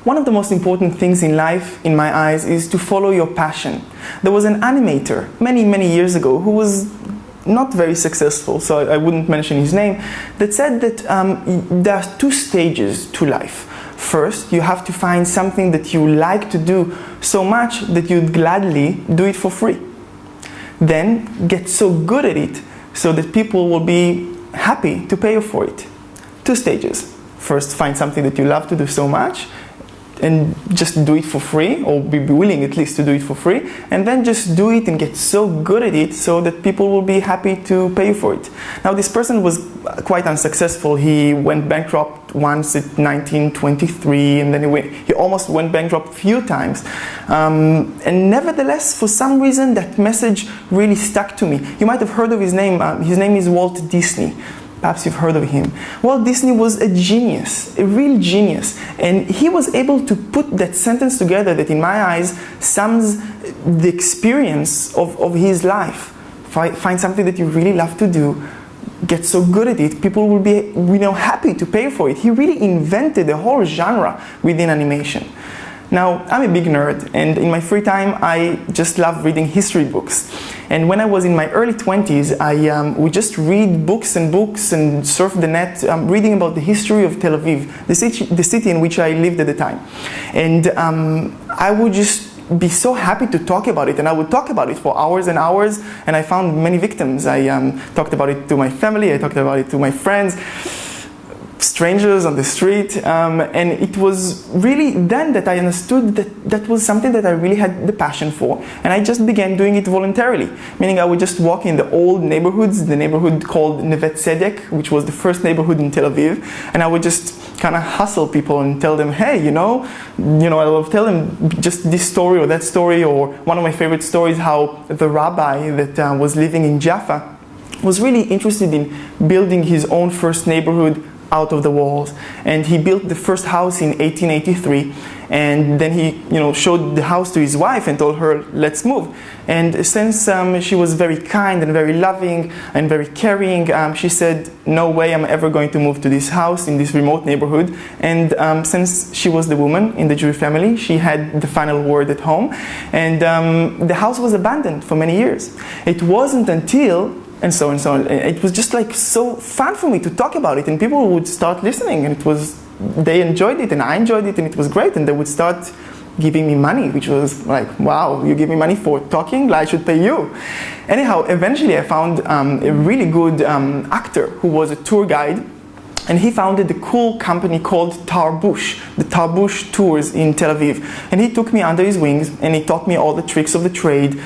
One of the most important things in life, in my eyes, is to follow your passion. There was an animator many, many years ago who was not very successful, so I wouldn't mention his name, that said that there are two stages to life. First, you have to find something that you like to do so much that you'd gladly do it for free. Then, get so good at it so that people will be happy to pay you for it. Two stages. First, find something that you love to do so much and just do it for free, or be willing at least to do it for free, and then just do it and get so good at it so that people will be happy to pay you for it. Now, this person was quite unsuccessful. He went bankrupt once at 1923, and then he almost went bankrupt a few times. And nevertheless, for some reason, that message really stuck to me. You might have heard of his name. His name is Walt Disney. Perhaps you've heard of him. Walt Disney was a genius, a real genius. And he was able to put that sentence together that, in my eyes, sums the experience of his life. Find something that you really love to do, get so good at it, people will be happy to pay for it. He really invented a whole genre within animation. Now, I'm a big nerd, and in my free time, I just love reading history books. And when I was in my early 20s, I would just read books and surf the net, reading about the history of Tel Aviv, the city in which I lived at the time. And I would just be so happy to talk about it, and I would talk about it for hours and hours, and I found many victims. I talked about it to my family, I talked about it to my friends, strangers on the street, and it was really then that I understood that that was something that I really had the passion for, and I just began doing it voluntarily, meaning I would just walk in the old neighborhoods, the neighborhood called Neve Tzedek, which was the first neighborhood in Tel Aviv, and I would just kind of hustle people and tell them, hey, I will tell them just this story or that story, or one of my favorite stories, how the rabbi that was living in Jaffa was really interested in building his own first neighborhood out of the walls, and he built the first house in 1883, and then he showed the house to his wife and told her, let's move. And since she was very kind and very loving and very caring, she said, no way I'm ever going to move to this house in this remote neighborhood. And since she was the woman in the Jewish family, she had the final word at home, and the house was abandoned for many years. It wasn't until and so on. It was just like so fun for me to talk about it, and people would start listening, and they enjoyed it, and I enjoyed it, and it was great, and they would start giving me money, which was like, wow, you give me money for talking? Like, I should pay you. Anyhow, eventually I found a really good actor who was a tour guide, and he founded a cool company called Tarbush, the Tarbush Tours in Tel Aviv. And he took me under his wings, and he taught me all the tricks of the trade,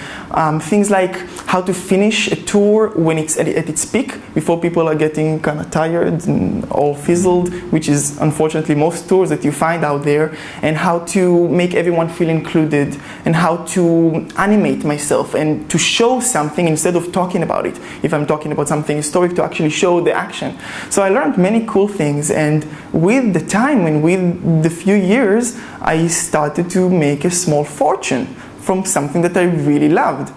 things like how to finish a tour when it's at its peak, before people are getting kind of tired and all fizzled, which is unfortunately most tours that you find out there, and how to make everyone feel included, and how to animate myself and to show something instead of talking about it. If I'm talking about something historic, to actually show the action. So I learned many cool things, and with the time and with the few years, I started to make a small fortune from something that I really loved.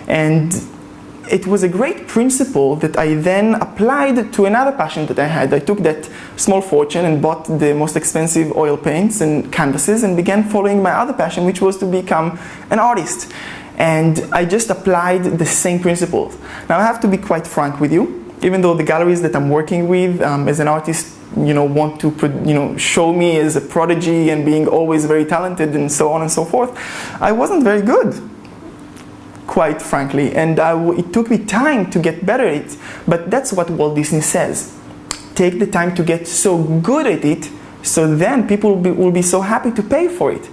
And it was a great principle that I then applied to another passion that I had. I took that small fortune and bought the most expensive oil paints and canvases and began following my other passion, which was to become an artist. And I just applied the same principles. Now I have to be quite frank with you. Even though the galleries that I'm working with as an artist, want to show me as a prodigy and being always very talented and so on and so forth, I wasn't very good, quite frankly, and it took me time to get better at it. But that's what Walt Disney says: take the time to get so good at it, so then people will be so happy to pay for it.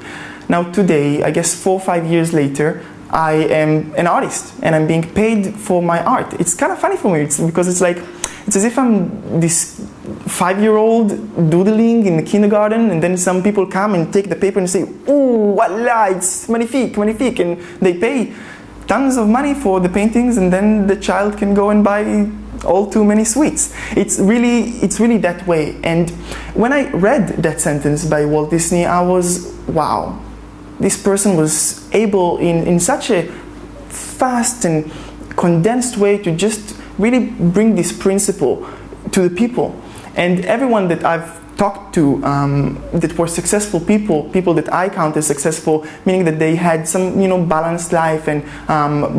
Now today, I guess 4 or 5 years later, I am an artist, and I'm being paid for my art. It's kind of funny for me, because it's as if I'm this 5-year-old doodling in the kindergarten, and then some people come and take the paper and say, "Ooh, voila, it's magnifique, magnifique," and they pay tons of money for the paintings, and then the child can go and buy all too many sweets. It's really that way. And when I read that sentence by Walt Disney, I was, wow. This person was able in such a fast and condensed way to just really bring this principle to the people. And everyone that I've talked to that were successful people that I count as successful, meaning that they had some, balanced life and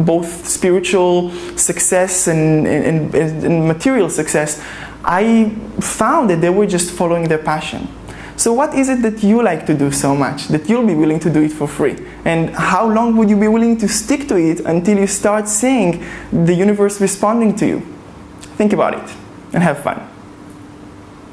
both spiritual success and material success, I found that they were just following their passion. So what is it that you like to do so much, that you'll be willing to do it for free? And how long would you be willing to stick to it until you start seeing the universe responding to you? Think about it and have fun.